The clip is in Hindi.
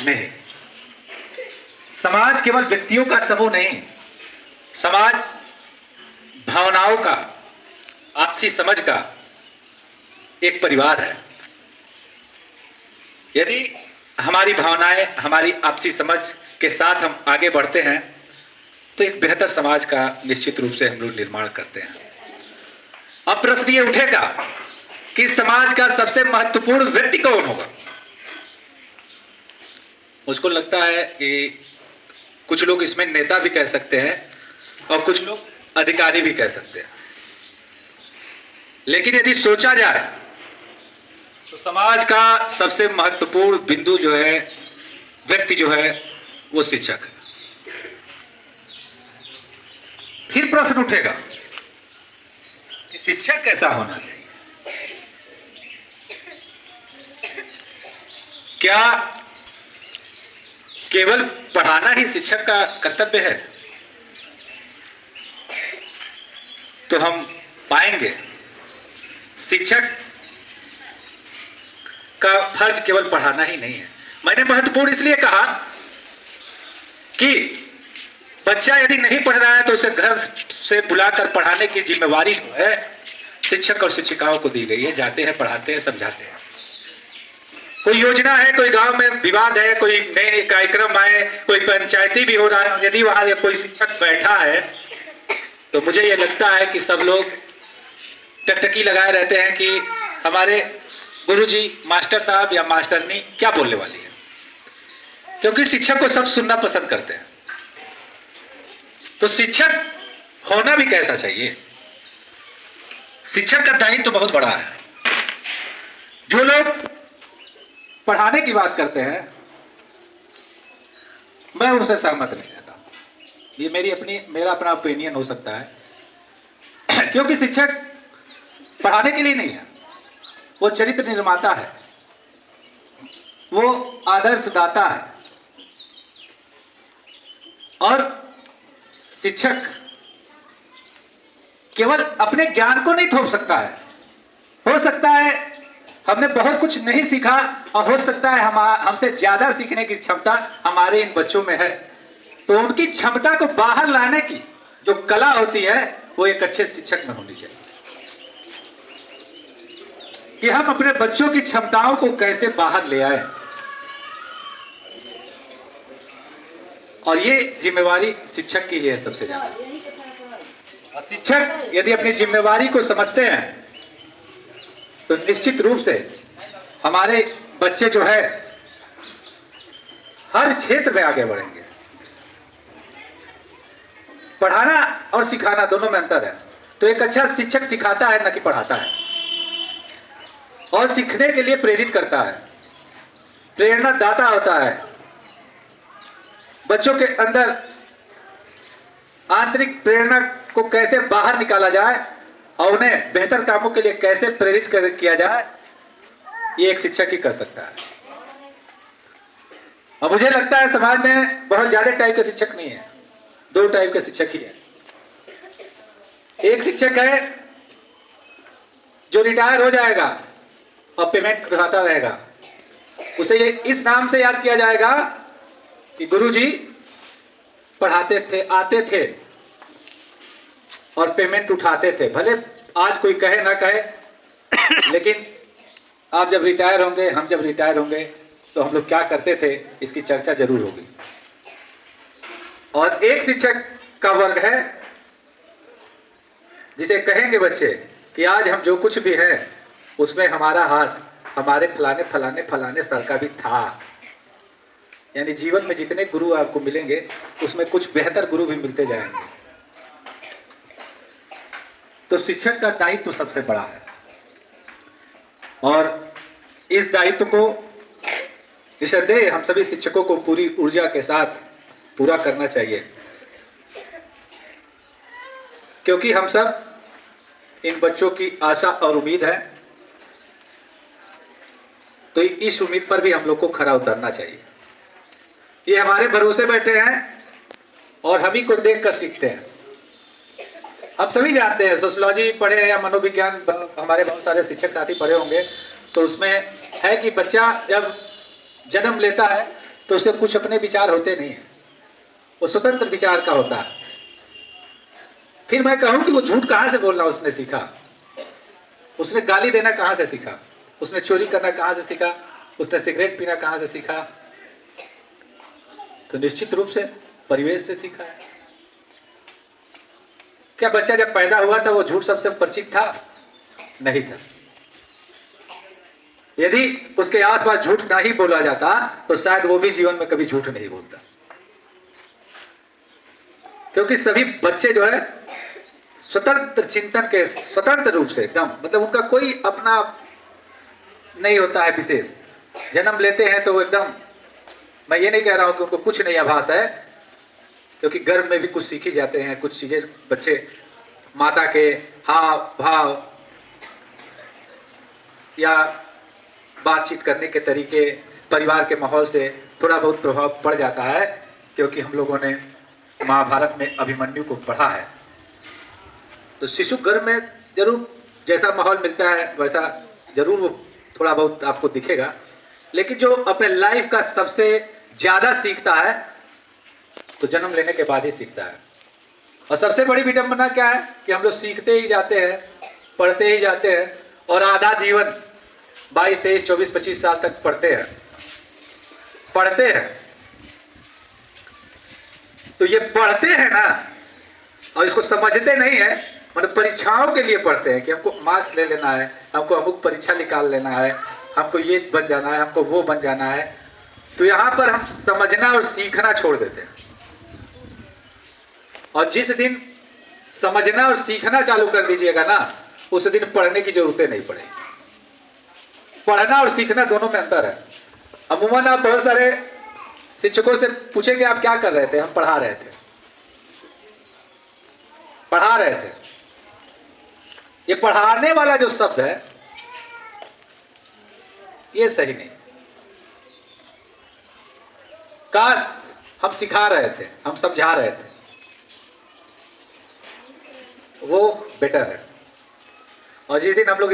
नहीं। समाज केवल व्यक्तियों का समूह नहीं, समाज भावनाओं का, आपसी समझ का एक परिवार है। यदि हमारी भावनाएं, हमारी आपसी समझ के साथ हम आगे बढ़ते हैं तो एक बेहतर समाज का निश्चित रूप से हम लोग निर्माण करते हैं। अब प्रश्न ये उठेगा कि समाज का सबसे महत्वपूर्ण व्यक्ति कौन होगा। मुझको लगता है कि कुछ लोग इसमें नेता भी कह सकते हैं और कुछ लोग अधिकारी भी कह सकते हैं, लेकिन यदि सोचा जाए तो समाज का सबसे महत्वपूर्ण बिंदु जो है, व्यक्ति जो है, वो शिक्षक है। फिर प्रश्न उठेगा कि शिक्षक कैसा होना चाहिए। क्या केवल पढ़ाना ही शिक्षक का कर्तव्य है? तो हम पाएंगे शिक्षक का फर्ज केवल पढ़ाना ही नहीं है। मैंने महत्वपूर्ण इसलिए कहा कि बच्चा यदि नहीं पढ़ रहा है तो उसे घर से बुलाकर पढ़ाने की जिम्मेवारी जो है शिक्षक और शिक्षिकाओं को दी गई है। जाते हैं, पढ़ाते हैं, समझाते हैं। कोई योजना है, कोई गांव में विवाद है, कोई नए कार्यक्रम आए, कोई पंचायती भी हो रहा है, यदि वहां कोई शिक्षक बैठा है तो मुझे यह लगता है कि सब लोग टकटकी लगाए रहते हैं कि हमारे गुरुजी, मास्टर साहब या मास्टरनी क्या बोलने वाली है, क्योंकि शिक्षक को सब सुनना पसंद करते हैं। तो शिक्षक होना भी कैसा चाहिए? शिक्षक का दायित्व तो बहुत बड़ा है। जो लोग पढ़ाने की बात करते हैं, मैं उनसे सहमत नहीं रहता। ये मेरा अपना ओपिनियन हो सकता है, क्योंकि शिक्षक पढ़ाने के लिए नहीं है, वो चरित्र निर्माता है, वो आदर्श दाता है। और शिक्षक केवल अपने ज्ञान को नहीं थोप सकता है। हो सकता है हमने बहुत कुछ नहीं सीखा और हो सकता है हमसे ज्यादा सीखने की क्षमता हमारे इन बच्चों में है, तो उनकी क्षमता को बाहर लाने की जो कला होती है वो एक अच्छे शिक्षक में होनी चाहिए, कि हम अपने बच्चों की क्षमताओं को कैसे बाहर ले आए। और ये जिम्मेवारी शिक्षक की है सबसे ज्यादा। और शिक्षक यदि अपनी जिम्मेवारी को समझते हैं तो निश्चित रूप से हमारे बच्चे जो है हर क्षेत्र में आगे बढ़ेंगे। पढ़ाना और सिखाना दोनों में अंतर है। तो एक अच्छा शिक्षक सिखाता है, न कि पढ़ाता है, और सीखने के लिए प्रेरित करता है, प्रेरणादाता होता है। बच्चों के अंदर आंतरिक प्रेरणा को कैसे बाहर निकाला जाए और उन्हें बेहतर कामों के लिए कैसे प्रेरित किया जाए, ये एक शिक्षक ही कर सकता है। और मुझे लगता है समाज में बहुत ज्यादा टाइप के शिक्षक नहीं है, दो टाइप के शिक्षक ही है। एक शिक्षक है जो रिटायर हो जाएगा और पेमेंट उठाता रहेगा, उसे ये इस नाम से याद किया जाएगा कि गुरुजी पढ़ाते थे, आते थे और पेमेंट उठाते थे। भले आज कोई कहे ना कहे, लेकिन आप जब रिटायर होंगे, हम जब रिटायर होंगे तो हम लोग क्या करते थे, इसकी चर्चा जरूर होगी। और एक शिक्षक का वर्ग है जिसे कहेंगे बच्चे कि आज हम जो कुछ भी है उसमें हमारा हाथ हमारे फलाने फलाने फलाने सर का भी था। यानी जीवन में जितने गुरु आपको मिलेंगे उसमें कुछ बेहतर गुरु भी मिलते जाएंगे। तो शिक्षक का दायित्व तो सबसे बड़ा है, और इस दायित्व को निस्संदेह हम सभी शिक्षकों को पूरी ऊर्जा के साथ पूरा करना चाहिए, क्योंकि हम सब इन बच्चों की आशा और उम्मीद है। तो इस उम्मीद पर भी हम लोग को खरा उतरना चाहिए। ये हमारे भरोसे बैठे हैं और हम ही को देख कर सीखते हैं। हम सभी जानते हैं, सोशियोलॉजी पढ़े या मनोविज्ञान हमारे बहुत सारे शिक्षक साथी पढ़े होंगे, तो उसमें है कि बच्चा जब जन्म लेता है तो उसके कुछ अपने विचार होते नहीं है, वो स्वतंत्र विचार का होता है। फिर मैं कहूं कि वो झूठ कहां से बोलना उसने सीखा, उसने गाली देना कहां से सीखा, उसने चोरी करना कहां से सीखा, उसने सिगरेट पीना कहां से सीखा? तो निश्चित रूप से परिवेश से सीखा है। क्या बच्चा जब पैदा हुआ था वो झूठ सबसे परिचित था? नहीं था। यदि उसके आसपास झूठ ना ही बोला जाता तो शायद वो भी जीवन में कभी झूठ नहीं बोलता, क्योंकि सभी बच्चे जो है स्वतंत्र चिंतन के, स्वतंत्र रूप से एकदम, मतलब उनका कोई अपना नहीं होता है विशेष। जन्म लेते हैं तो वो एकदम, मैं ये नहीं कह रहा हूं कि उनको कुछ नहीं आभास है, क्योंकि गर्भ में भी कुछ सीखी जाते हैं, कुछ चीजें बच्चे माता के हाव भाव या बातचीत करने के तरीके, परिवार के माहौल से थोड़ा बहुत प्रभाव पड़ जाता है, क्योंकि हम लोगों ने महाभारत में अभिमन्यु को पढ़ा है। तो शिशु गर्भ में जरूर जैसा माहौल मिलता है वैसा जरूर वो थोड़ा बहुत आपको दिखेगा, लेकिन जो अपने लाइफ का सबसे ज्यादा सीखता है तो जन्म लेने के बाद ही सीखता है। और सबसे बड़ी विडंबना क्या है कि हम लोग सीखते ही जाते हैं, पढ़ते ही जाते हैं, और आधा जीवन 22, 23, 24, 25 साल तक पढ़ते हैं। तो ये पढ़ते हैं ना, और इसको समझते नहीं है, मतलब परीक्षाओं के लिए पढ़ते हैं कि हमको मार्क्स ले लेना है, हमको अमुक परीक्षा निकाल लेना है, हमको ये बन जाना है, हमको वो बन जाना है। तो यहाँ पर हम समझना और सीखना छोड़ देते हैं। और जिस दिन समझना और सीखना चालू कर दीजिएगा ना, उस दिन पढ़ने की जरूरत नहीं पड़ेगी। पढ़ना और सीखना दोनों में अंतर है। अमूमन आप बहुत सारे शिक्षकों से पूछेंगे आप क्या कर रहे थे? हम पढ़ा रहे थे। ये पढ़ाने वाला जो शब्द है ये सही नहीं। काश हम सिखा रहे थे, हम समझा रहे थे, वो बेटर है। और जिस दिन हम लोग